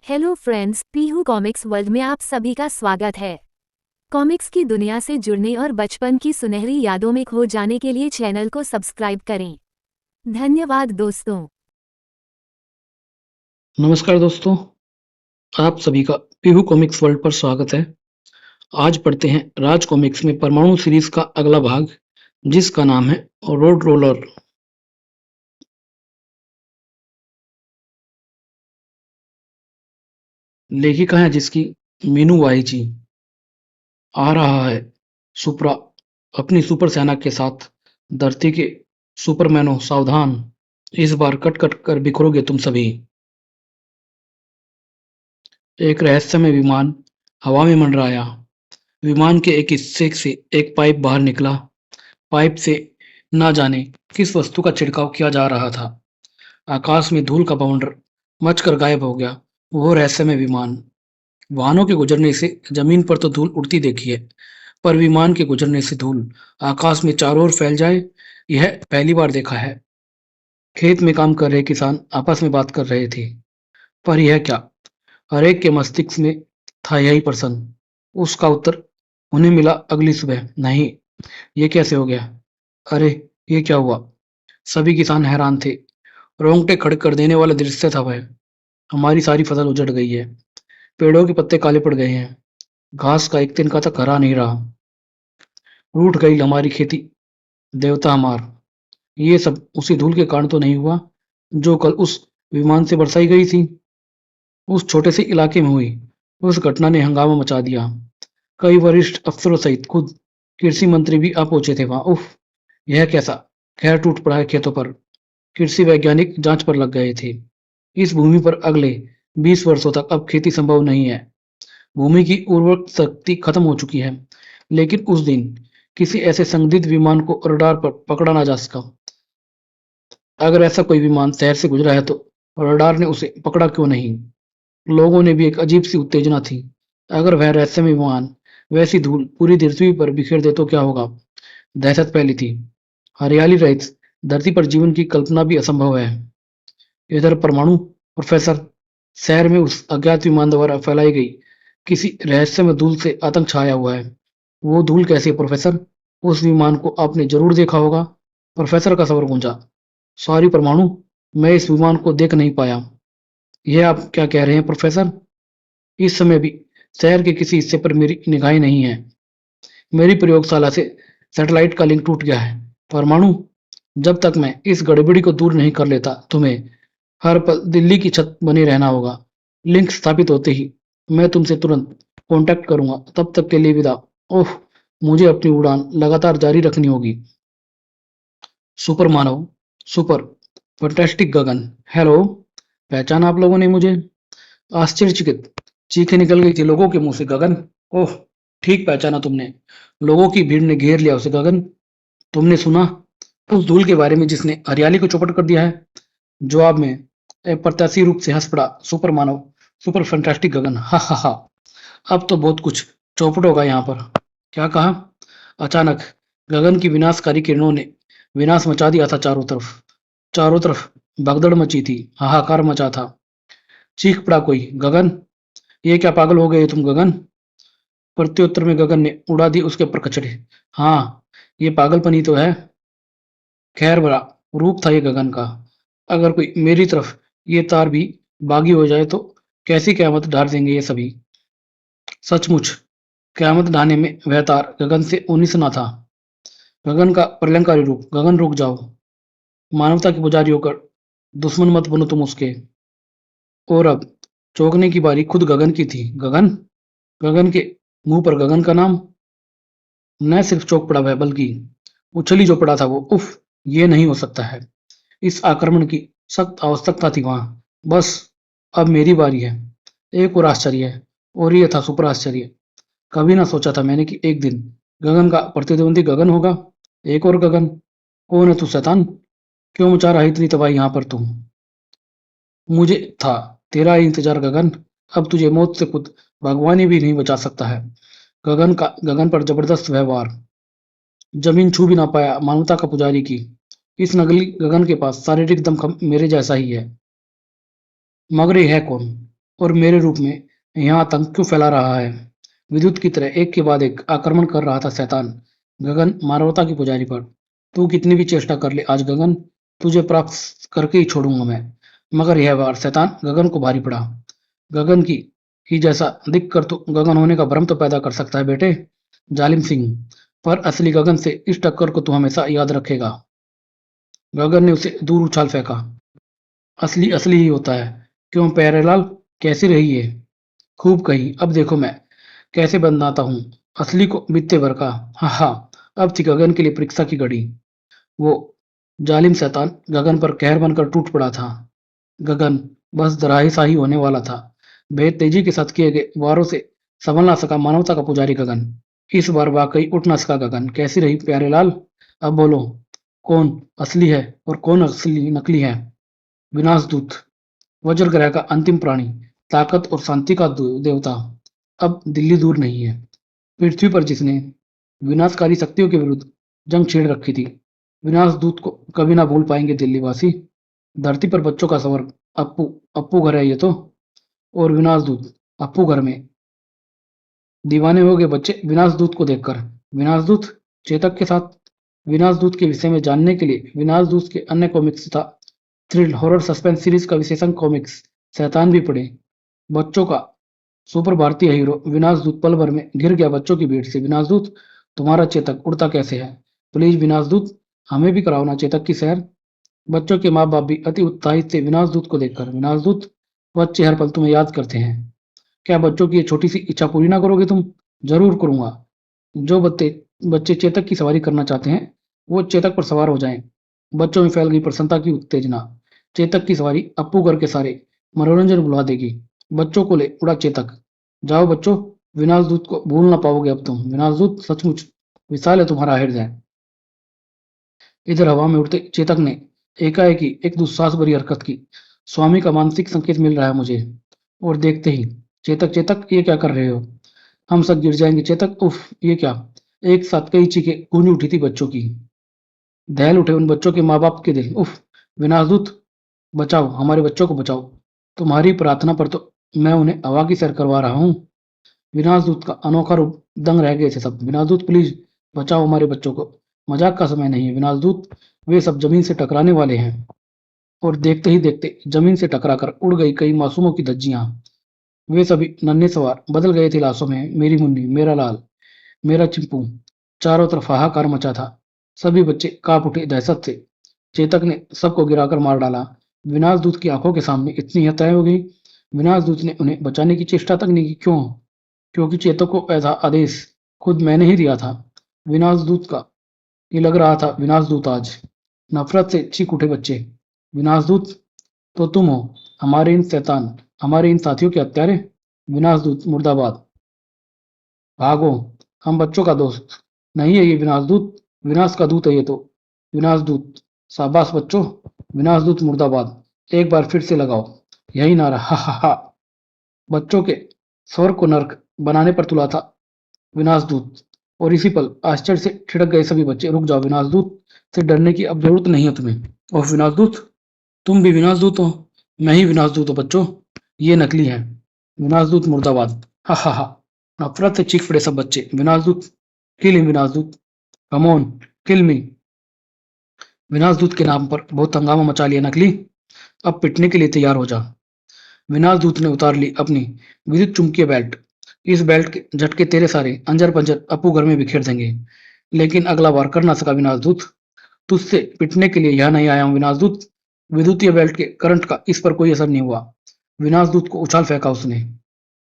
Hello friends, Pihu comics world में आप सभी का स्वागत है। कॉमिक्स की दुनिया से जुड़ने और बचपन की सुनहरी यादों में खो जाने के लिए चैनल को सब्सक्राइब करें। धन्यवाद दोस्तों। नमस्कार दोस्तों, आप सभी का पीहू कॉमिक्स वर्ल्ड पर स्वागत है। आज पढ़ते हैं राज कॉमिक्स में परमाणु सीरीज का अगला भाग, जिसका नाम है रोड रोलर। लेखिका है जिसकी मीनू वाईची। आ रहा है सुपरा अपनी सुपर सेना के साथ। धरती के सुपरमैनों सावधान, इस बार कट कट कर बिखरोगे तुम सभी। एक रहस्यमय विमान हवा में मंडराया। विमान के एक हिस्से से एक पाइप बाहर निकला। पाइप से ना जाने किस वस्तु का छिड़काव किया जा रहा था। आकाश में धूल का बवंडर मचकर गायब हो गया। वो रहस्यमय विमान। वाहनों के गुजरने से जमीन पर तो धूल उड़ती देखी है, पर विमान के गुजरने से धूल आकाश में चारों ओर फैल जाए, यह पहली बार देखा है। खेत में काम कर रहे किसान आपस में बात कर रहे थे, पर यह क्या? हर एक के मस्तिष्क में था यही प्रश्न। उसका उत्तर उन्हें मिला अगली सुबह। नहीं, ये कैसे हो गया? अरे, ये क्या हुआ? सभी किसान हैरान थे। रोंगटे खड़े कर देने वाला दृश्य था वह। हमारी सारी फसल उजड़ गई है। पेड़ों के पत्ते काले पड़ गए हैं। घास का एक तिनका तक हरा नहीं रहा। रूठ गई हमारी खेती, देवता हमार। ये सब उसी धूल के कारण तो नहीं हुआ जो कल उस विमान से बरसाई गई थी। उस छोटे से इलाके में हुई उस घटना ने हंगामा मचा दिया। कई वरिष्ठ अफसरों सहित खुद कृषि मंत्री भी आ पहुंचे थे वहां। उफ, यह कैसा खैर टूट पड़ा है खेतों पर। कृषि वैज्ञानिक जांच पर लग गए थे। इस भूमि पर अगले 20 वर्षों तक अब खेती संभव नहीं है। भूमि की उर्वरक शक्ति खत्म हो चुकी है। लेकिन उस दिन किसी ऐसे संदिग्ध विमान को रडार पर पकड़ा ना जा सका। अगर ऐसा कोई विमान शहर से गुजरा है तो रडार ने उसे पकड़ा क्यों नहीं? लोगों ने भी एक अजीब सी उत्तेजना थी। अगर वह रहस्यमय विमान वैसी धूल पूरी पृथ्वी पर बिखेर दे तो क्या होगा? दहशत फैली थी। हरियाली रहित धरती पर जीवन की कल्पना भी असंभव है। इधर परमाणु प्रोफेसर शहर में उस अज्ञात विमान द्वारा फैलाई गई किसी रहस्यमय धूल से आतंक छाया हुआ है। वो धूल कैसी है प्रोफेसर? उस विमान को आपने जरूर देखा होगा। प्रोफेसर का स्वर गूंजा। सॉरी परमाणु, मैं इस विमान को देख नहीं पाया। यह आप क्या कह रहे हैं प्रोफेसर? इस समय भी शहर के किसी हिस्से पर मेरी निगाहें नहीं है। मेरी प्रयोगशाला से सैटेलाइट का लिंक टूट गया है। परमाणु, जब तक मैं इस गड़बड़ी को दूर नहीं कर लेता तुम्हें हर पल दिल्ली की छत बने रहना होगा। लिंक स्थापित होते ही मैं तुमसे तुरंत कांटेक्ट करूंगा। तब तक के लिए विदा। ओह, मुझे अपनी उड़ान लगातार जारी रखनी होगी। सुपर मानव, सुपर फंटास्टिक गगन, हेलो। पहचाना आप लोगों ने मुझे? आश्चर्यचकित चीखें निकल गई थी लोगों के मुंह से। गगन? ओह, ठीक पहचाना तुमने। लोगों की भीड़ ने घेर लिया उसे। गगन, तुमने सुना उस धूल के बारे में जिसने हरियाली को चौपट कर दिया है? जवाब में अप्रत्याशित रूप से हंस पड़ा सुपर मानव, सुपर फैंटास्टिक गगन। हा हा हा, अब तो बहुत कुछ चौपट होगा यहाँ पर। क्या कहा? अचानक गगन की विनाशकारी किरणों ने विनाश मचा दिया था चारों तरफ। चारों तरफ भगदड़ मची थी, हाहाकार मचा था। चीख पड़ा कोई। गगन, ये क्या पागल हो गए तुम गगन? प्रत्युत्तर में गगन ने उड़ा दी उसके ऊपर कचड़े। हाँ, ये पागलपन ही तो है। खैर भरा रूप था ये गगन का। अगर कोई मेरी तरफ ये तार भी बागी हो जाए तो कैसी क़यामत ढार देंगे ये सभी। सचमुच क़यामत ढाने में वह तार गगन से उन्नीस ना था। गगन का प्रलयंकारी रूप। गगन रुक जाओ। मानवता की पुजारी होकर दुश्मन मत बनो तुम उसके। और अब चौंकने की बारी खुद गगन की थी। गगन? गगन के मुंह पर गगन का नाम। न सिर्फ चौंक पड़ा वह, बल्कि उछल ही जो पड़ा था वो। उफ, ये नहीं हो सकता है। इस आक्रमण की सख्त आवश्यकता थी वहां। बस अब मेरी बारी है। एक और आश्चर्य है, और ये था सुपर आश्चर्य। कभी ना सोचा था मैंने कि एक दिन गगन का प्रतिद्वंदी गगन होगा। एक और गगन। कौन है तू शैतान? क्यों मचा रहा है इतनी तबाही यहाँ पर तू? मुझे था तेरा ही इंतजार गगन। अब तुझे मौत से खुद भगवान ही भी नहीं बचा सकता है। गगन पर जबरदस्त व्यवहार। जमीन छू भी ना पाया मानवता का पुजारी की। इस नकली गगन के पास शारीरिक दमखम मेरे जैसा ही है। मगर ये है कौन? और मेरे रूप में यहाँ आतंक क्यों फैला रहा है? विद्युत की तरह एक के बाद एक आक्रमण कर रहा था शैतान गगन मानवता की पुजारी पर। तू कितनी भी चेष्टा कर ले आज गगन, तुझे प्राप्त करके ही छोड़ूंगा मैं। मगर यह बार शैतान गगन को भारी पड़ा। गगन की ही जैसा दिख कर तो गगन होने का भ्रम तो पैदा कर सकता है बेटे जालिम सिंह, पर असली गगन से इस टक्कर को तू हमेशा याद रखेगा। गगन ने उसे दूर उछाल फेंका। असली असली ही होता है। क्यों प्यारेलाल, कैसी रही है? खूब कही, अब देखो मैं कैसे बनाता हूँ असली को बित्ते भर का। हा हा। अब थी गगन के लिए परीक्षा की घड़ी। वो जालिम शैतान गगन पर कहर बनकर टूट पड़ा था। गगन बस धराशायी होने वाला था। बेहद तेजी के साथ किए गए वारों से संभल ना सका मानवता का पुजारी गगन। इस बार वाकई उठ ना सका गगन। कैसी रही प्यारेलाल? अब बोलो, कौन असली है और कौन असली नकली है? विनाशदूत, वज्र ग्रह का अंतिम प्राणी, ताकत और शांति का देवता, अब दिल्ली दूर नहीं है। पृथ्वी पर जिसने विनाशकारी शक्तियों के विरुद्ध जंग छेड़ रखी थी, विनाशदूत को कभी ना भूल पाएंगे दिल्लीवासी। धरती पर बच्चों का स्वर्ग अप्पू अप्पू घर है ये तो। और विनाशदूत अप्पू घर में दीवाने हो गए बच्चे विनाशदूत को देखकर। विनाशदूत चेतक के साथ विनाशदूत के विषय में जानने के लिए विनाशदूत के अन्य कॉमिक्स तथा थ्रिल हॉरर सस्पेंस सीरीज का विशेषण कॉमिक्स शैतान भी पढ़े। बच्चों का सुपर भारतीय हीरो विनाशदूत पल भर में घिर गया बच्चों की भीड़ से। विनाशदूत, तुम्हारा चेतक उड़ता कैसे है? प्लीज विनाशदूत, हमें भी कराओ ना चेतक की सैर। बच्चों के माँ बाप भी अति उत्साहित थे विनाशदूत को देखकर। विनाशदूत, बच्चे हर पल तुम्हें याद करते हैं। क्या बच्चों की ये छोटी सी इच्छा पूरी ना करोगे तुम? जरूर करूंगा। जो बच्चे बच्चे चेतक की सवारी करना चाहते हैं वो चेतक पर सवार हो जाएं। बच्चों में फैल गई प्रसन्नता की उत्तेजना। चेतक की सवारी अप्पू घर के सारे मनोरंजन बुला देगी। बच्चों को ले उड़ा चेतक। जाओ बच्चों, विनाशदूत को भूल ना पाओगे अब तुम। विनाशदूत सचमुच विशाल है तुम्हारा हृदय। इधर हवा में उड़ते चेतक ने एकाएक ही एक दुस्साहस भरी हरकत की। स्वामी का मानसिक संकेत मिल रहा है मुझे। और देखते ही, चेतक चेतक ये क्या कर रहे हो? हम सब गिर जाएंगे चेतक। उफ, ये क्या? एक साथ कई चीखें गूंज उठी थी बच्चों की। दहल उठे उन बच्चों के माँ बाप के दिल। उफ, विनाशदूत, बचाओ हमारे बच्चों को बचाओ। तुम्हारी प्रार्थना पर तो मैं उन्हें हवा की सैर करवा रहा हूँ। विनाशदूत का अनोखा रूप दंग रह गए थे सब। विनाशदूत प्लीज बचाओ हमारे बच्चों को। मजाक का समय नहीं है विनाशदूत, वे सब जमीन से टकराने वाले हैं। और देखते ही देखते जमीन से टकराकर उड़ गई कई मासूमों की धज्जियां। वे सभी नन्हे सवार बदल गए थे लाशों में। मेरी मुन्नी, मेरा लाल, मेरा चिंपू। चारों तरफ हाहाकार मचा था। सभी बच्चे कांप उठे दहशत से। चेतक ने सबको गिराकर मार डाला। विनाशदूत की आंखों के सामने इतनी हत्याएं हो गई। विनाशदूत ने उन्हें बचाने की चेष्टा तक नहीं की। क्यों? क्योंकि चेतक को ऐसा आदेश खुद मैंने ही दिया था। विनाशदूत का ये लग रहा था विनाशदूत आज। नफरत से चीख उठे बच्चे। विनाशदूत तो तुम हो, हमारे इन शैतान, हमारे इन साथियों के हत्यारे। विनाशदूत मुर्दाबाद। भागो, हम बच्चों का दोस्त नहीं है ये विनाशदूत, विनाश का दूत है ये तो। विनाशदूत, शाबाश बच्चों, विनाशदूत मुर्दाबाद। एक बार फिर से लगाओ यही नारा, हा हा हा। बच्चों के स्वर को नर्क बनाने पर तुला था विनाशदूत। और इसी पल आश्चर्य से ठिठक गए सभी बच्चे। रुक जाओ, विनाशदूत से डरने की अब जरूरत नहीं है तुम्हें। और विनाशदूत, तुम भी विनाशदूत हो? मैं ही विनाशदूत हूँ बच्चों, ये नकली है। विनाशदूत मुर्दाबाद। हा हा हा। नफरत से चीख पड़े सब बच्चे। विनाशदूत, किल हिम विनाशदूत, कम ऑन, किल मी। विनाशदूत के नाम पर बहुत हंगामा मचा लिया नकली, अब पिटने के लिए तैयार हो जा। विनाशदूत ने उतार ली अपनी विद्युत चुंबकीय बेल्ट। इस बेल्ट के झटके तेरे सारे अंजर पंजर अप्पू घर में बिखेर देंगे। लेकिन अगला बार कर ना सका विनाशदूत। तुझसे पिटने के लिए यह नहीं आया हूं विनाशदूत। विद्युतीय बेल्ट के करंट का इस पर कोई असर नहीं हुआ। विनाशदूत को उछाल फेंका उसने।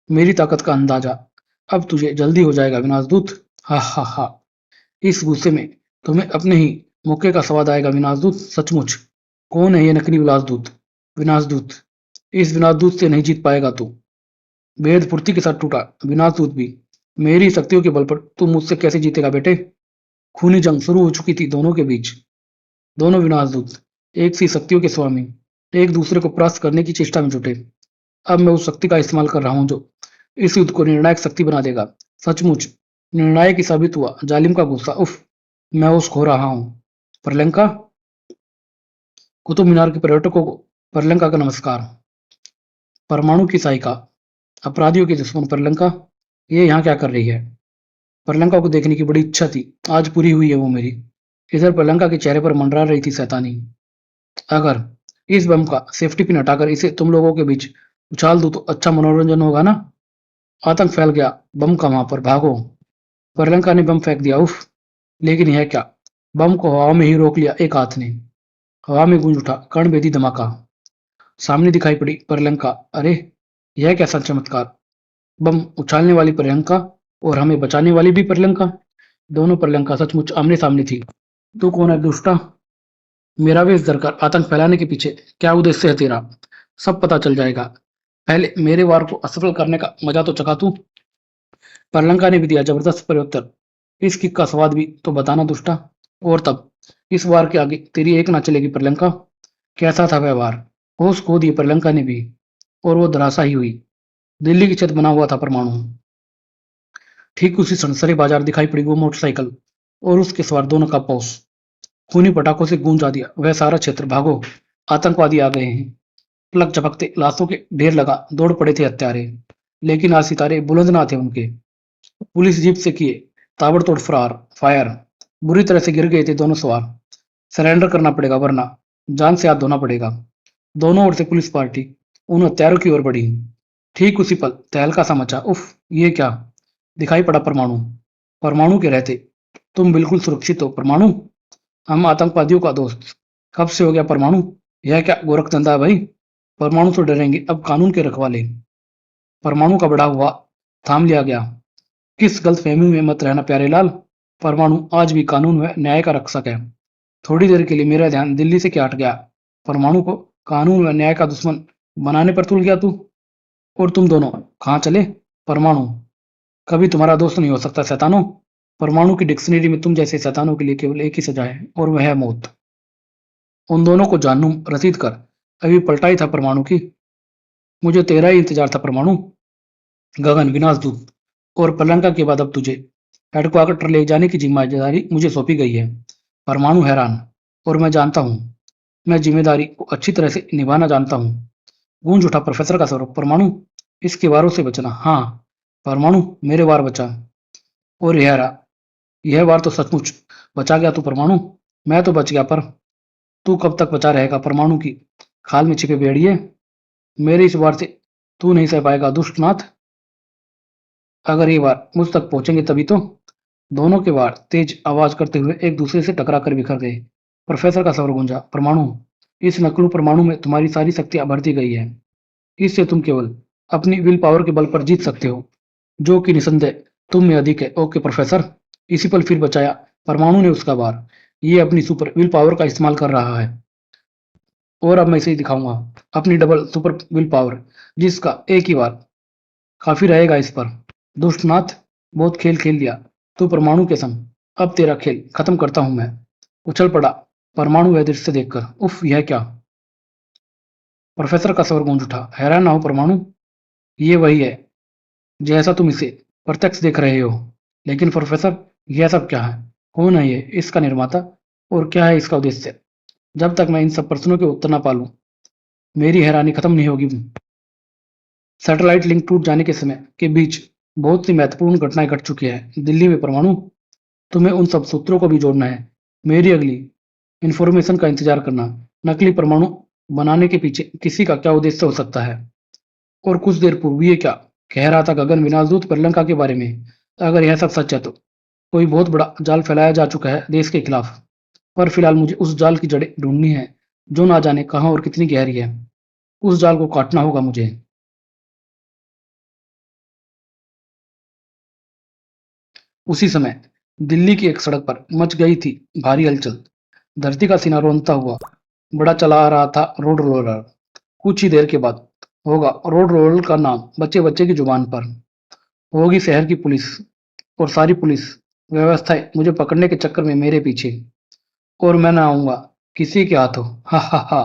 मेरी ताकत का अंदाजा अब तुझे जल्दी हो जाएगा विनाशदूत। हा हा हा। इस गुस्से में तुम्हें अपने ही मौके का स्वाद आएगा विनाशदूत, सचमुच। कौन है ये नकली विलासदूत? विनाशदूत, इस विनाशदूत से नहीं जीत पाएगा तू। बेहद फुर्ती के साथ टूटा विनाशदूत भी। मेरी शक्तियों के बल पर तू मुझसे कैसे जीतेगा बेटे? खूनी जंग शुरू हो चुकी थी दोनों के बीच। दोनों विनाशदूत एक सी शक्तियों के स्वामी एक दूसरे को परास्त करने की चेष्टा में जुटे। अब मैं उस शक्ति का इस्तेमाल कर रहा हूं जो इस युद्ध को निर्णायक शक्ति बना देगा। सचमुच निर्णायक ही साबित हुआ जालिम का गुस्सा। उफ, मैं होश खो रहा हूं। परमाणु की सहायिका, अपराधियों की दुश्मन प्रियंका, ये यहाँ क्या कर रही है? प्रियंका को देखने की बड़ी इच्छा थी, आज पूरी हुई है वो मेरी। इधर प्रियंका के चेहरे पर मंडरा रही थी शैतानी। अगर इस बम का सेफ्टी पिन हटाकर इसे तुम लोगों के बीच उछाल दूं तो अच्छा मनोरंजन होगा ना? आतंक फैल गया, बम का वहां पर भागो। प्रियंका ने बम फेंक दिया, उफ। लेकिन यह क्या? बम को हवा में ही रोक लिया एक हाथ ने। हवा में गूंज उठा कर्णभेदी धमाका। सामने दिखाई पड़ी प्रियंका। अरे, यह कैसा चमत्कार! बम उछालने वाली प्रियंका और हमें बचाने वाली भी प्रियंका। दोनों प्रियंका सचमुच आमने सामने थी। तू कौन है दुष्टा? मेरा वेश धरकर आतंक फैलाने के पीछे क्या उद्देश्य है तेरा? सब पता चल जाएगा। पहले मेरे वार को असफल करने का मजा तो चखा तू। प्रियंका ने भी दिया जबरदस्त प्रत्युत्तर। इस किक का स्वाद भी तो बताना दुष्टा। और तब इस वार के आगे तेरी एक ना चलेगी प्रियंका। कैसा था व्यवहार? होश खो दिए प्रियंका ने भी, और वो धराशायी हुई। दिल्ली की छत बना हुआ था परमाणु। ठीक उसी सनसरे बाजार दिखाई पड़ी वो मोटरसाइकिल और उसके सवार दोनों का पौस। खूनी पटाखों से गूंजा दिया वह सारा क्षेत्र, भागो, आतंकवादी आ गए हैं। पलक झपकते लाशों के ढेर लगा दौड़ पड़े थे हत्यारे, लेकिन आज सितारे बुलंद ना थे उनके। पुलिस जीप से किए ताबड़तोड़ फरार फायर। बुरी तरह से गिर गए थे दोनों सवार। सरेंडर करना पड़ेगा वरना जान से हाथ धोना पड़ेगा। दोनों ओर से पुलिस पार्टी उन हत्यारों की ओर बढ़ी। ठीक उसी पल तहलका सा मचा। उफ, ये क्या? दिखाई पड़ा परमाणु। परमाणु के रहते तुम बिल्कुल सुरक्षित हो परमाणु। हम आतंकवादियों का दोस्त कब से हो गया परमाणु? यह क्या गोरख धंधा है भाई? परमाणु तो डरेंगे अब कानून के रखवाले। परमाणु का बढ़ा हुआ थाम लिया गया। किस गलतफहमी में मत रहना प्यारे लाल। परमाणु आज भी कानून व न्याय का रक्षक है। थोड़ी देर के लिए मेरा ध्यान दिल्ली से क्या हट गया। परमाणु को कानून व न्याय का दुश्मन बनाने पर तुल गया तू। और तुम दोनों कहाँ चले? परमाणु कभी तुम्हारा दोस्त नहीं हो सकता शैतानों। परमाणु की डिक्शनरी में तुम जैसे शैतानों के लिए केवल एक ही सजा है, और वह है मौत। उन दोनों को जानूं रसीद कर। अभी पलटा ही था परमाणु की। मुझे तेरा ही इंतजार था परमाणु। गगन विनाश दूत। और प्रियंका के बाद अब तुझे हेडक्वार्टर ले जाने की जिम्मेदारी मुझे सौंपी गई है। परमाणु हैरान। और मैं जानता हूँ, मैं जिम्मेदारी को अच्छी तरह से निभाना जानता हूँ। गूंज उठा प्रोफेसर का स्वरूप। परमाणु इसके वारों से बचना। हाँ परमाणु, मेरे वार बचा। और यह वार तो सचमुच बचा गया तू परमाणु। मैं तो बच गया, पर तू कब तक बचा रहेगा परमाणु की खाल में छिपे भेड़िए? मेरे इस वार से तू नहीं सह पाएगा दुष्टनाथ। अगर ये वार मुझ तक पहुंचेंगे तभी तो। दोनों के वार तेज आवाज करते हुए एक दूसरे से टकरा कर बिखर गए। प्रोफेसर का स्वर गूंजा। परमाणु, इस नकलू परमाणु में तुम्हारी सारी शक्तियां भर दी गई है। इससे तुम केवल अपनी विल पावर के बल पर जीत सकते हो, जो कि निसंदेह तुम में अधिक है। Okay professor. इसी पल फिर बचाया परमाणु ने उसका वार। ये अपनी सुपर विल पावर का इस्तेमाल कर रहा है, और अब मैं इसे ही दिखाऊंगा अपनी डबल सुपर विल पावर, जिसका एक ही वार काफी रहेगा इस पर। दुष्टनाथ, बहुत खेल खेल लिया तू परमाणु के संग। अब तेरा खेल खत्म करता हूं मैं। उछल पड़ा परमाणु वह दृश्य देखकर। उफ, यह क्या? प्रोफेसर का स्वर गूंज उठा। हैरान ना हो परमाणु, ये वही है जैसा तुम इसे प्रत्यक्ष देख रहे हो। लेकिन प्रोफेसर, यह सब क्या है? कौन है ये इसका निर्माता, और क्या है इसका उद्देश्य? जब तक मैं इन सब प्रश्नों के उत्तर ना पालूं, मेरी हैरानी खत्म नहीं होगी। सैटेलाइट लिंक टूट जाने के समय के बीच बहुत सी महत्वपूर्ण घटनाएं घट चुकी है दिल्ली में परमाणु। तुम्हें उन सब सूत्रों को भी जोड़ना है। मेरी अगली इंफॉर्मेशन का इंतजार करना। नकली परमाणु बनाने के पीछे किसी का क्या उद्देश्य हो सकता है? और कुछ देर पूर्व ये क्या कह रहा था गगन विनाशदूत श्रीलंका के बारे में? अगर यह सब सच है तो कोई बहुत बड़ा जाल फैलाया जा चुका है देश के खिलाफ। पर फिलहाल मुझे उस जाल की जड़ें ढूंढनी है, जो ना जाने कहाँ और कितनी गहरी है। उस जाल को काटना होगा मुझे। उसी समय दिल्ली की एक सड़क पर मच गई थी भारी हलचल। धरती का सीना रौंदता हुआ बड़ा चला आ रहा था रोड रोलर। कुछ ही देर के बाद होगा रोड रोलर का नाम बच्चे बच्चे की जुबान पर। होगी शहर की पुलिस, और सारी पुलिस व्यवस्थाएं मुझे पकड़ने के चक्कर में मेरे पीछे। और मैं ना आऊंगा किसी के हाथों। हा हा हा।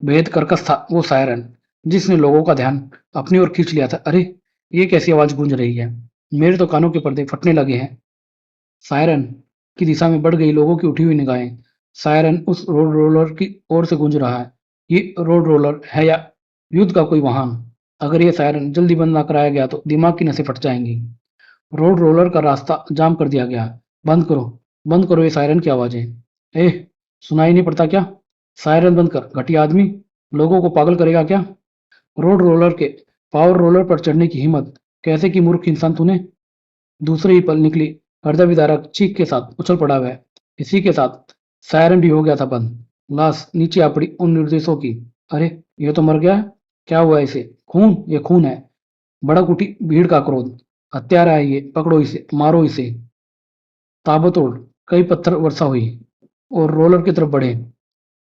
बेहद कर्कश था वो सायरन, जिसने लोगों का ध्यान अपनी ओर खींच लिया था। अरे, ये कैसी आवाज गूंज रही है? मेरे तो कानों के पर्दे फटने लगे हैं। सायरन की दिशा में बढ़ गई लोगों की उठी हुई निगाहें। सायरन उस रोड रोलर की ओर से गूंज रहा है। ये रोड रोलर है या युद्ध का कोई वाहन? अगर ये सायरन जल्दी बंद ना कराया गया तो दिमाग की नसें फट जाएंगी। रोड रोलर का रास्ता जाम कर दिया गया। बंद करो ये सायरन की आवाजें। एह, सुनाई नहीं पड़ता क्या? सायरन बंद कर, घटिया आदमी। लोगों को पागल करेगा क्या? रोड रोलर के पावर रोलर पर चढ़ने की हिम्मत कैसे की मूर्ख इंसान तूने? दूसरे ही पल निकली हृदय विदारक चीख के साथ उछल पड़ा वह। इसी के साथ सायरन भी हो गया था बंद। लाश नीचे आ पड़ी उन निर्देशों की। अरे, ये तो मर गया है। क्या हुआ इसे? खून? ये खून है। भड़क उठी भीड़ का क्रोध। हत्यारा है ये, पकड़ो इसे, मारो इसे। ताबड़तोड़ कई पत्थर वर्षा हुई और रोलर की तरफ बढ़े।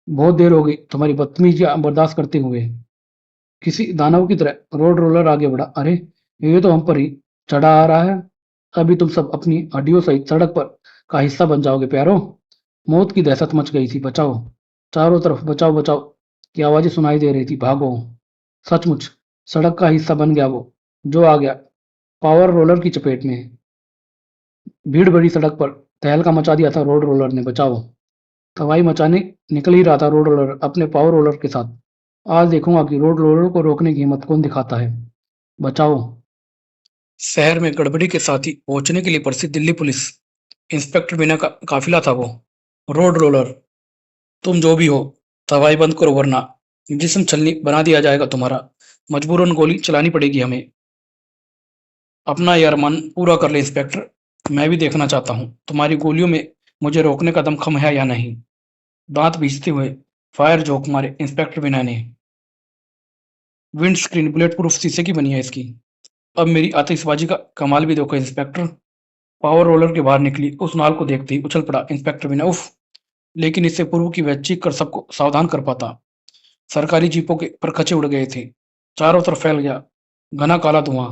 बहुत देर हो गई तुम्हारी बदतमीजियां बर्दाश्त करते हुए। किसी दानव की तरह रोड रोलर आगे बढ़ा। अरे, ये तो हम पर ही चढ़ा आ रहा है। अभी तुम सब अपनी हड्डियों सहित सड़क पर का हिस्सा बन जाओगे प्यारो। मौत की दहशत मच गई थी। बचाओ, चारों तरफ बचाओ बचाओ की आवाजें सुनाई दे रही थी। भागो। सचमुच सड़क का हिस्सा बन गया वो, जो आ गया पावर रोलर की चपेट में। भीड़ भरी सड़क पर तहलका मचा दिया था रोड रोलर ने। बचाओ। तबाही मचाने निकल ही रहा था रोड रोलर अपने पावर रोलर के साथ। आज देखूंगा कि रोड रोलर को रोकने की हिम्मत कौन दिखाता है। बचाओ। शहर में गड़बड़ी के साथ ही पहुंचने के लिए प्रसिद्ध दिल्ली पुलिस इंस्पेक्टर बिना का काफिला था वो। रोड रोलर, तुम जो भी हो, तबाही बंद करो वरना जिस्म छलनी बना दिया जाएगा तुम्हारा। मजबूरन गोली चलानी पड़ेगी हमें। अपना ये अरमान पूरा कर ले इंस्पेक्टर। मैं भी देखना चाहता हूँ तुम्हारी गोलियों में मुझे रोकने का दमखम है या नहीं। दांत पीसते हुए फायर जोक मारे इंस्पेक्टर बिना ने। विंड स्क्रीन बुलेट प्रूफ शीशे की बनी है इसकी। अब मेरी आतिशबाजी का कमाल भी देखो इंस्पेक्टर। पावर रोलर के बाहर निकली उस नाल को देखते ही उछल पड़ा इंस्पेक्टर बिना। उफ, लेकिन इससे पूर्व की वह चीख कर सबको सावधान कर पाता। सरकारी जीपों के परखचे उड़ गए थे। चारों तरफ फैल गया घना काला धुआं।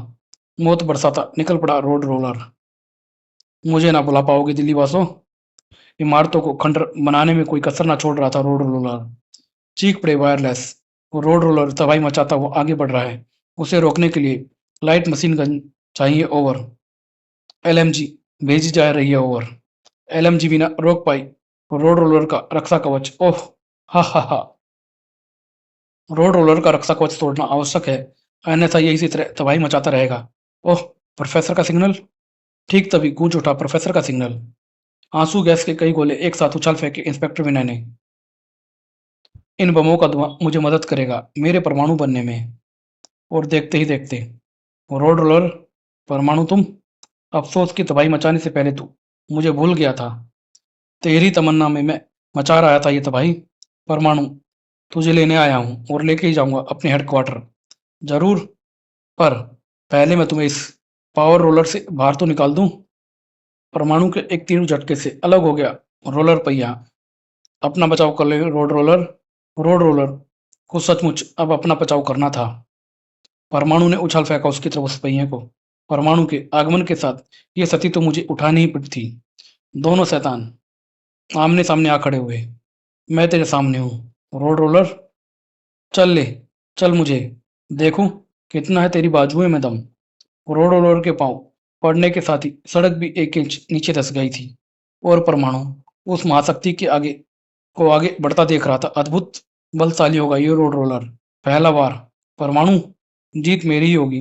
मौत बरसाता निकल पड़ा रोड रोलर। मुझे ना बुला पाओगे दिल्ली वासों। इमारतों को खंडर बनाने में कोई कसर ना छोड़ रहा था रोड रोलर। चीख पड़े वायरलेस। वो रोड रोलर तबाही मचाता हुआ आगे बढ़ रहा है। उसे रोकने के लिए लाइट मशीन गन चाहिए। ओवर। एलएमजी भेजी जा रही है। ओवर। एलएमजी भी ना रोक पाई रोड रोलर का रक्षा कवच। ओह, हा हा हा। रोड रोलर का रक्षा कवच तोड़ना आवश्यक है, अन्यथा ये इसी तरह तबाही मचाता रहेगा। ओह, प्रोफेसर का सिग्नल। ठीक तभी गूंज उठा प्रोफेसर का सिग्नल। आंसू गैस के कई गोले एक साथ उछाल फेंके इंस्पेक्टर विनय ने। इन बमों का धुआं मुझे मदद करेगा मेरे परमाणु बनने में। और देखते ही देखते रोड रोलर, परमाणु तुम, अफसोस की तबाही मचाने से पहले तू मुझे भूल गया था। तेरी तमन्ना में मैं मचा रहा था ये तबाही। परमाणु, तुझे लेने आया हूं और लेके ही जाऊंगा अपने हेडक्वार्टर। जरूर, पर पहले मैं तुम्हें इस पावर रोलर से बाहर तो निकाल दूं। परमाणु के एक तीव्र झटके से अलग हो गया रोलर पहिया। अपना बचाव कर ले रोड रोलर। रोड रोलर को सचमुच अब अपना बचाव करना था। परमाणु ने उछाल फेंका उसकी तरफ उस पहिए को। परमाणु के आगमन के साथ ये सती तो मुझे उठानी ही पड़ी थी। दोनों शैतान आमने सामने आ खड़े हुए। मैं तेरे सामने हूँ रोड रोलर। चल ले, चल मुझे देखूं कितना है तेरी बाजुएं में दम। रोड रोलर के पांव पड़ने के साथ ही सड़क भी 1 इंच नीचे धंस गई थी। और परमाणु उस महाशक्ति के आगे को आगे बढ़ता देख रहा था। अद्भुत बलशाली होगा ये रोड रोलर। पहला वार, परमाणु, जीत मेरी ही होगी।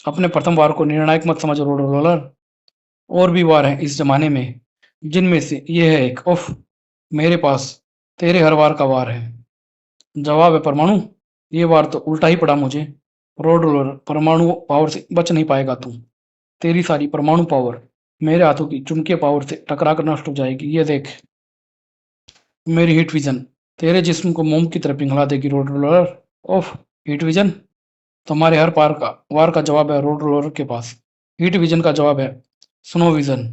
अपने प्रथम वार को निर्णायक मत समझ रोड रोलर। और भी वार हैं इस जमाने में, जिनमें से ये है एक। उफ, मेरे पास तेरे हर वार का वार है। जवाब है परमाणु, ये वार तो उल्टा ही पड़ा मुझे। रोड रोलर, परमाणु पावर से बच नहीं पाएगा तू। तेरी सारी परमाणु पावर मेरे हाथों की चुंबकीय पावर से टकरा कर नष्ट हो जाएगी। ये देख मेरी हीट विजन तेरे जिस्म को मोम की तरह पिघला देगी रोड रोलर। ओफ, हीट विजन तुम्हारे हर वार का जवाब है रोड रोलर के पास। हीट विजन का जवाब है स्नो विजन।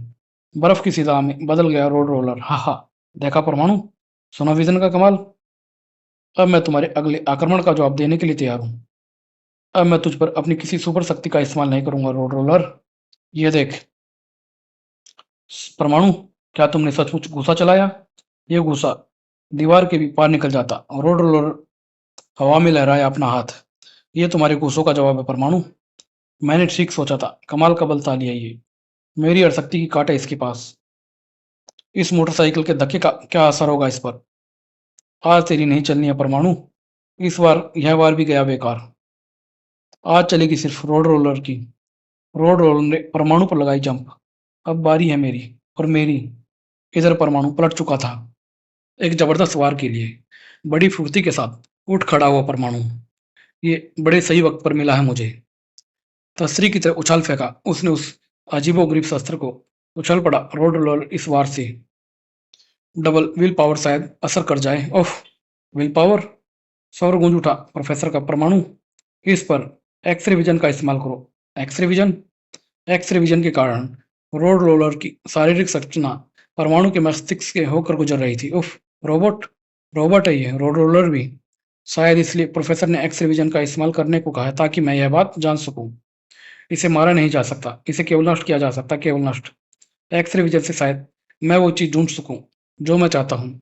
बर्फ की सीधा में बदल गया रोड रोलर। हा हा, देखा परमाणु, स्नो विजन का कमाल। अब मैं तुम्हारे अगले आक्रमण का जवाब देने के लिए तैयार हूँ। अब मैं तुझ पर अपनी किसी सुपर शक्ति का इस्तेमाल नहीं करूंगा रोड रोलर। ये देख परमाणु, क्या तुमने सचमुच गुस्सा चलाया? ये गुस्सा दीवार के भी पार निकल जाता। रोड रोलर हवा में लहराया अपना हाथ। ये तुम्हारे गुस्सों का जवाब है परमाणु। मैंने ठीक सोचा था, कमाल का बलशाली है ये। मेरी हर शक्ति की काट है इसके पास। इस मोटरसाइकिल के धक्के का क्या असर होगा इस पर? आज तेरी नहीं चलनी है परमाणु। इस बार यह बार भी गया बेकार। आज चलेगी सिर्फ रोड रोलर की। रोड रोलर ने परमाणु पर लगाई जंप। अब बारी है मेरी और मेरी। इधर परमाणु पलट चुका था एक जबरदस्त वार के लिए। बड़ी फुर्ती के साथ उठ खड़ा हुआ परमाणु। ये बड़े सही वक्त पर मिला है मुझे। तस्री की तरह उछाल फेंका उसने उस अजीबोगरीब शस्त्र को। उछल पड़ा रोड रोलर इस वार से। डबल विल पावर शायद असर कर जाए। ओह, विल पावर! सौर गूंज उठा प्रोफेसर का। परमाणु, इस पर एक्सरे विजन का इस्तेमाल करो। X ray vision? एक्सरे विजन के कारण रोड रोलर की शारीरिक संरचना परमाणु के मस्तिष्क के होकर गुजर रही थी। उफ! रोबोट! रोबोट है ये रोड रोलर भी। शायद इसलिए प्रोफेसर ने एक्सरे विजन का इस्तेमाल करने को कहा, ताकि मैं यह बात जान सकूं। इसे मारा नहीं जा सकता, इसे केवल नष्ट किया जा सकता, केवल नष्ट। एक्सरे विजन से शायद मैं वो चीज ढूंढ सकूं जो मैं चाहता हूं।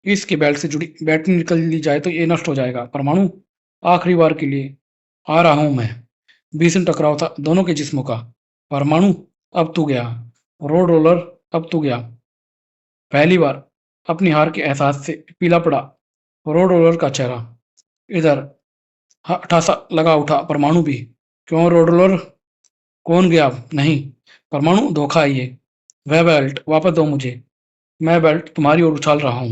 इसकी बेल्ट से जुड़ी बैटरी निकल ली जाए तो ये नष्ट हो जाएगा। परमाणु, आखिरी बार के लिए आ रहा हूं मैं। भीषण टकराव था दोनों के जिस्मों का। परमाणु, अब तू गया। रोड रोलर, अब तू गया। पहली बार अपनी हार के एहसास से पीला पड़ा रोड रोलर का चेहरा। इधर ठासा लगा उठा परमाणु भी। क्यों रोड रोलर? कौन गया? नहीं परमाणु, धोखा है ये। वह बेल्ट वापस दो मुझे। मैं बेल्ट तुम्हारी ओर उछाल रहा हूं।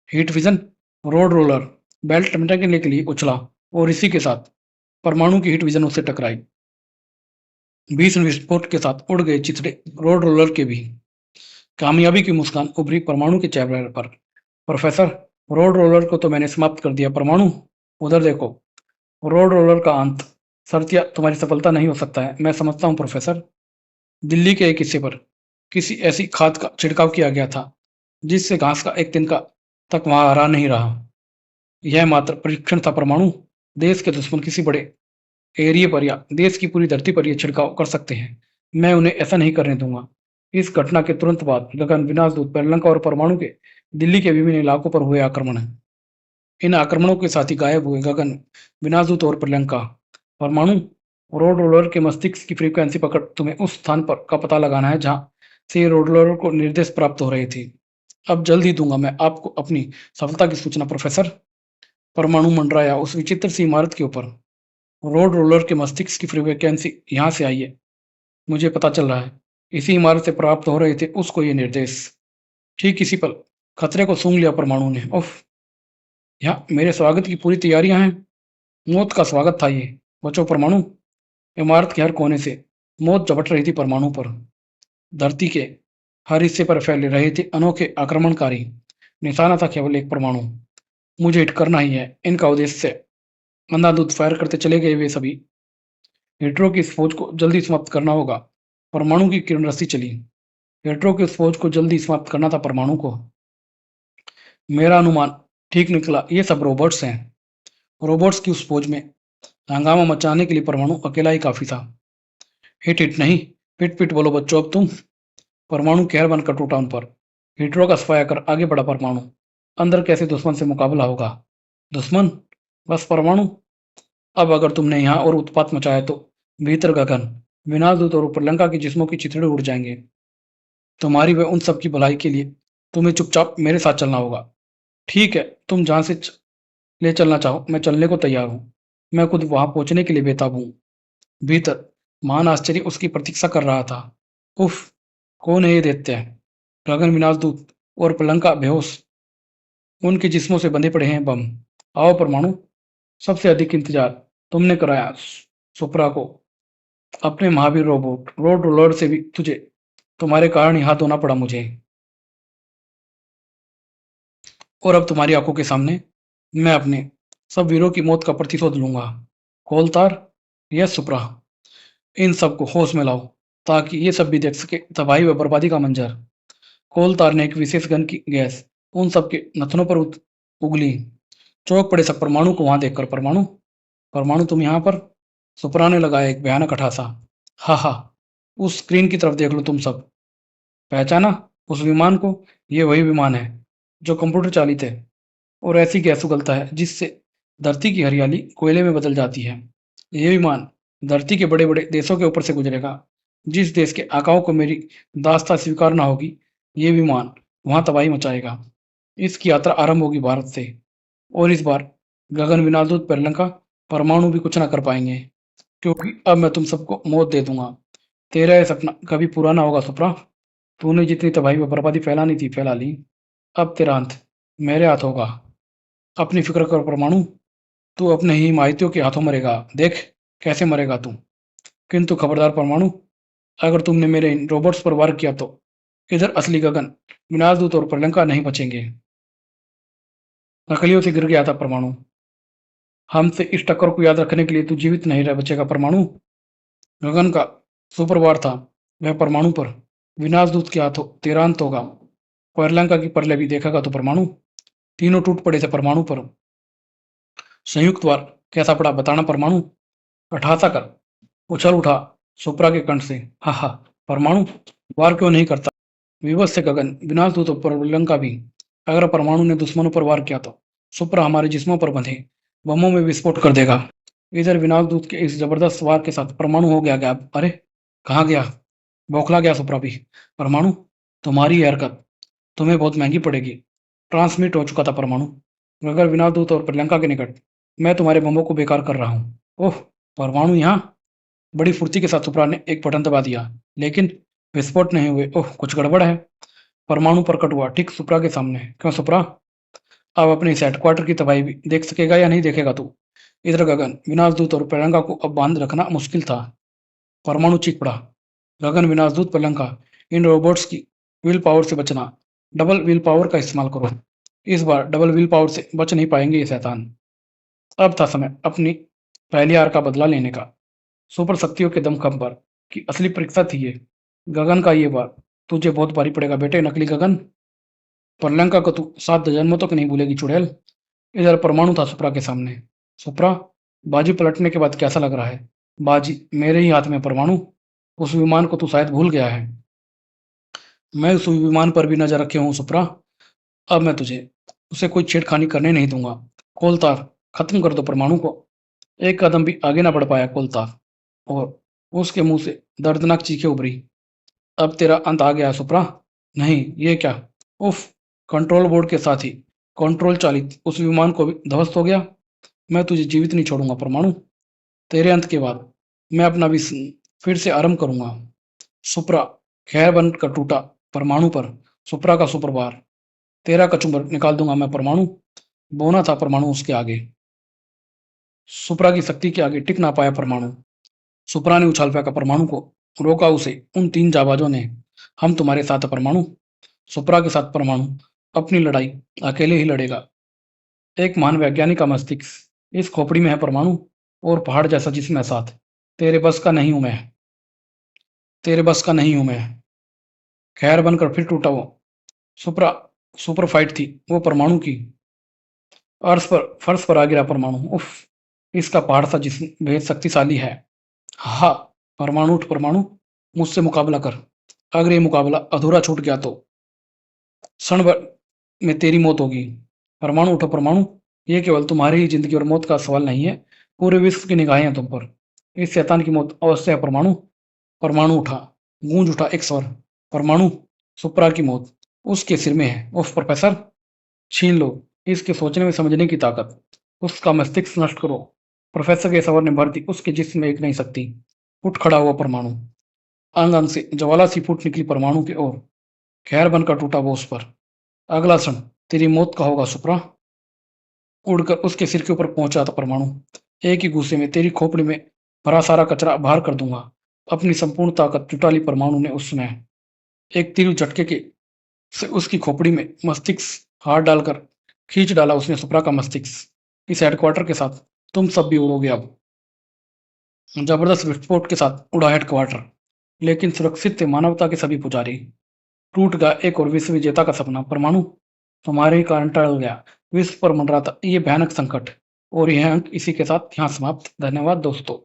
Heat vision? Road roller belt मिटाने के लिए उछला और इसी के साथ परमाणु की हीट विजन उससे टकराई। भीषण विस्फोट के साथ उड़ गए चिथड़े रोड रोलर के भी। कामयाबी की मुस्कान उभरी परमाणु के चेहरे पर। प्रोफेसर, रोड रोलर को तो मैंने समाप्त कर दिया। परमाणु, उधर देखो। रोड रोलर का अंत शर्तिया तुम्हारी सफलता नहीं हो सकता है। मैं समझता हूँ प्रोफेसर। दिल्ली के एक हिस्से पर किसी ऐसी खाद का छिड़काव किया गया था जिससे घास का एक तिनका तक वहां हरा नहीं रहा। यह मात्र परीक्षण था परमाणु। देश के दुश्मन किसी बड़े एरिया पर या देश की पूरी धरती पर यह छिड़काव कर सकते हैं। मैं उन्हें ऐसा नहीं करने दूंगा। इस घटना के तुरंत बाद गगन विनाशदूत श्रीलंका और परमाणु के दिल्ली के विभिन्न इलाकों पर हुए आक्रमण हैं। इन आक्रमणों के साथ ही गायब हुए गगन विनाशदूत और श्रीलंका। परमाणु, रोड रोलर के मस्तिष्क की फ्रीक्वेंसी पकड़ तुम्हें उस स्थान पर का पता लगाना है जहां से रोड रोलर को निर्देश प्राप्त हो रहे थे। अब जल्द ही दूंगा मैं आपको अपनी सफलता की सूचना प्रोफेसर। परमाणु मंडराया उस विचित्र सी इमारत के ऊपर। रोड रोलर के मस्तिष्क की फ्रीक्वेंसी यहाँ से आई है, मुझे पता चल रहा है। इसी इमारत से प्राप्त हो रहे थे उसको ये निर्देश। ठीक इसी पल खतरे को सूंघ लिया परमाणु ने। उफ! यहाँ मेरे स्वागत की पूरी तैयारियां हैं। मौत का स्वागत था ये। बचो परमाणु। इमारत के हर कोने से मौत झपट रही थी परमाणु पर। धरती के हर हिस्से पर फैल रहे थे अनोखे आक्रमणकारी। निशाना था केवल एक, परमाणु। मुझे हिट करना ही है। इनका उद्देश्य अंधाधुंध फायर करते चले गए वे सभी हिटरों की इस फौज को जल्दी समाप्त करना होगा। परमाणु की किरण रस्सी चली। हिटरों की उस फौज को जल्दी समाप्त करना था परमाणु को। मेरा अनुमान ठीक निकला, ये सब रोबोट्स हैं। रोबोट्स की उस फौज में हंगामा मचाने के लिए परमाणु अकेला ही काफी था। हिट हिट नहीं, पिट पिट बोलो बच्चों अब तुम। परमाणु कहर बनकर टूटा उन पर। हिटरों का सफाया कर आगे बढ़ा परमाणु। अंदर कैसे दुश्मन से मुकाबला होगा? दुश्मन? बस परमाणु। अब अगर तुमने यहाँ और उत्पात मचाया तो भीतर गगन विनाशदूत और ऊपर लंका के जिस्मों की चिथड़े उड़ जाएंगे। तुम्हारी व उन सब की भलाई के लिए तुम्हें चुपचाप मेरे साथ चलना होगा। ठीक है, तुम जहां से ले चलना चाहो मैं चलने को तैयार हूँ। मैं खुद वहां पहुंचने के लिए बेताब हूँ। भीतर महान आश्चर्य उसकी प्रतीक्षा कर रहा था। उफ! कौन है ये दैत्य? गगन विनाशदूत और पलंका बेहोश उनके जिस्मों से बंधे पड़े हैं बम। आओ परमाणु, सबसे अधिक इंतजार तुमने कराया। सुपरा को, अपने महावीर रोबोट रोड रोलर से भी तुझे तुम्हारे कारण ही हाथ धोना पड़ा मुझे। और अब तुम्हारी आंखों के सामने मैं अपने सब वीरों की मौत का प्रतिशोध लूंगा। कोलतार, यस सुपरा, इन सबको होश में लाओ ताकि ये सब भी देख सके तबाही व बर्बादी का मंजर। कोलतार ने एक विशेष गन की गैस उन सबके नथनों पर उगली। चौंक पड़े सब परमाणु को वहां देखकर। परमाणु, परमाणु तुम यहाँ पर? सुपरा ने लगाया एक भयानक अठासा। हा हा, उस स्क्रीन की तरफ देख लो तुम सब। पहचाना उस विमान को? ये वही विमान है जो कंप्यूटर चालित है और ऐसी गैस उगलता है जिससे धरती की हरियाली कोयले में बदल जाती है। ये विमान धरती के बड़े बड़े देशों के ऊपर से गुजरेगा। जिस देश के आकाओं को मेरी दास्ता स्वीकार ना होगी, ये विमान वहां तबाही मचाएगा। इसकी यात्रा आरंभ होगी भारत से और इस बार गगन, विनाशदूत, श्रीलंका, परमाणु भी कुछ ना कर पाएंगे, क्योंकि अब मैं तुम सबको मौत दे दूंगा। तेरा ये सपना कभी पूरा ना होगा सुप्रा। तूने जितनी तबाही व बर्बादी फैलानी थी फैला ली। अब तेरा अंत मेरे हाथ होगा। अपनी फिक्र कर परमाणु, तू अपने ही हिमायतियों के हाथों मरेगा। देख कैसे मरेगा तू। किंतु खबरदार परमाणु, अगर तुमने मेरे इन रोबोट्स पर वार किया तो इधर असली गगन, विनाशदूत और श्रीलंका नहीं बचेंगे। नकलियों से गिर गया था परमाणु। हमसे इस टक्कर को याद रखने के लिए तू जीवित नहीं रह बचेगा परमाणु। गगन का सुपर वार था, वह परमाणु पर। विनाशदूत के हाथों तेरा अंत होगा। श्रीलंका की परले भी देखेगा तो परमाणु। तीनों टूट पड़े थे परमाणु पर। संयुक्त वार कैसा पड़ा बताना परमाणु। अठासा कर उछल उठा सुप्रा के कंठ से। हा हा, परमाणु वार क्यों नहीं करता। विवश से गगन, विनाशदूत और श्रीलंका भी। अगर परमाणु ने दुश्मनों पर वार किया तो सुप्रा हमारे जिस्मों पर बंधे बमों में विस्फोट कर देगा। इधर विनाशदूत के इस जबरदस्त वार के साथ परमाणु हो गया गायब। अरे कहाँ गया। बौखला गया सुप्रा भी। परमाणु, तुम्हारी ये हरकत तुम्हें बहुत महंगी पड़ेगी। ट्रांसमिट हो चुका था परमाणु। अगर विनाशदूत और श्रीलंका के निकट मैं तुम्हारे बमों को बेकार कर रहा हूँ। ओह परमाणु यहाँ। बड़ी फुर्ती के साथ सुप्रा ने एक बटन दबा दिया, लेकिन विस्फोट नहीं हुए। ओह कुछ गड़बड़ है। परमाणु प्रकट हुआ ठीक सुप्रा के सामने। क्यों सुप्रा, अब अपने इस हेडक्वार्टर की तबाही भी देख सकेगा या नहीं देखेगा तू। इधर गगन, विनाशदूत और श्रीलंका को अब बांध रखना मुश्किल था। परमाणु चीख पड़ा। गगन, विनाशदूत, श्रीलंका, इन रोबोट्स की विल पावर से बचना। डबल विल पावर का इस्तेमाल करो। इस बार डबल विल पावर से बच नहीं पाएंगे ये शैतान। अब था समय अपनी पहली हार का बदला लेने का। सुपर शक्तियों के दमखम पर की असली परीक्षा थी ये। गगन का ये बार तुझे बहुत भारी पड़ेगा बेटे नकली गगन। श्रीलंका को तू 7 जन्मों तक नहीं भूलेगी चुड़ैल। इधर परमाणु था सुप्रा के सामने। सुप्रा, बाजी पलटने के बाद कैसा लग रहा है। बाजी मेरे ही हाथ में परमाणु। उस विमान को तू शायद भूल गया है। मैं उस विमान पर भी नजर रखे हूँ सुप्रा। अब मैं तुझे उसे कोई छेड़खानी करने नहीं दूंगा। कोलतार, खत्म कर दो परमाणु को। एक कदम भी आगे ना बढ़ पाया कोलतार, और उसके मुंह से दर्दनाक चीखें उभरी। अब तेरा अंत आ गया सुप्रा। नहीं, ये क्या। उफ, कंट्रोल बोर्ड के साथ ही कंट्रोल चालित उस विमान को भी ध्वस्त हो गया। मैं तुझे जीवित नहीं छोड़ूंगा परमाणु। तेरे अंत के बाद मैं अपना विश्व फिर से आरंभ करूंगा। सुप्रा खैर बनकर टूटा परमाणु पर। सुप्रा का सुप्रभार, तेरा कचुम्बर निकाल दूंगा मैं परमाणु। बोना था परमाणु उसके आगे। सुप्रा की शक्ति के आगे टिक ना पाया परमाणु। सुप्रा ने उछाल फेंका परमाणु को, रोका उसे उन 3 जाबाजों ने। हम तुम्हारे साथ हैं परमाणु। सुप्रा के साथ परमाणु अपनी लड़ाई अकेले ही लड़ेगा। एक महान वैज्ञानिक का मस्तिष्क इस खोपड़ी में है परमाणु, और पहाड़ जैसा जिसमें साथ। तेरे बस का नहीं हूं मैं। तेरे बस का नहीं हूं मैं। खैर बनकर फिर टूटा वो। सुप्रा सुपर फाइट थी वो परमाणु की। फर्श पर आ गिरा परमाणु। उफ, इसका पहाड़ सा जिस्म बेहद शक्तिशाली है। हा, परमाणु उठ परमाणु, मुझसे मुकाबला कर। अगर ये मुकाबला अधूरा छूट गया तो क्षण भर में तेरी मौत होगी। परमाणु उठो परमाणु, ये केवल तुम्हारी ही जिंदगी और मौत का सवाल नहीं है, पूरे विश्व की निगाहें हैं तुम पर। इस शैतान की मौत अवश्य है परमाणु। परमाणु उठा, गूंज उठा एक स्वर। परमाणु, सुप्रा की मौत उसके सिर में है। उफ प्रोफेसर, छीन लो इसके सोचने में समझने की ताकत। उसका मस्तिष्क नष्ट करो। प्रोफेसर के सवर ने भर दी उसके जिस्म में एक नई शक्ति। उठ खड़ा हुआ परमाणु, अंग अंग से ज्वाला सी फूट निकली परमाणु की ओर। खैर बनकर टूटा वो उस पर। अगला क्षण तेरी मौत का होगा सुप्रा। उड़कर उसके सिर के ऊपर पहुंचा था परमाणु। एक ही गुस्से में तेरी खोपड़ी में भरा सारा कचरा बाहर कर दूंगा। अपनी संपूर्ण ताकत जुटा ली परमाणु ने उस समय। एक तीव्र झटके के से उसकी खोपड़ी में मस्तिष्क हाथ डालकर खींच डाला उसने सुप्रा का मस्तिष्क। इस हेडक्वार्टर के साथ तुम सब भी उड़ोगे अब। जबरदस्त विस्फोट के साथ उड़ा हेडक्वार्टर, लेकिन सुरक्षित थे मानवता के सभी पुजारी। टूट गया एक और विश्व विजेता का सपना परमाणु। तुम्हारे ही कारण टल गया विश्व पर मंडराता ये भयानक संकट। और यह अंक इसी के साथ यहाँ समाप्त। धन्यवाद दोस्तों।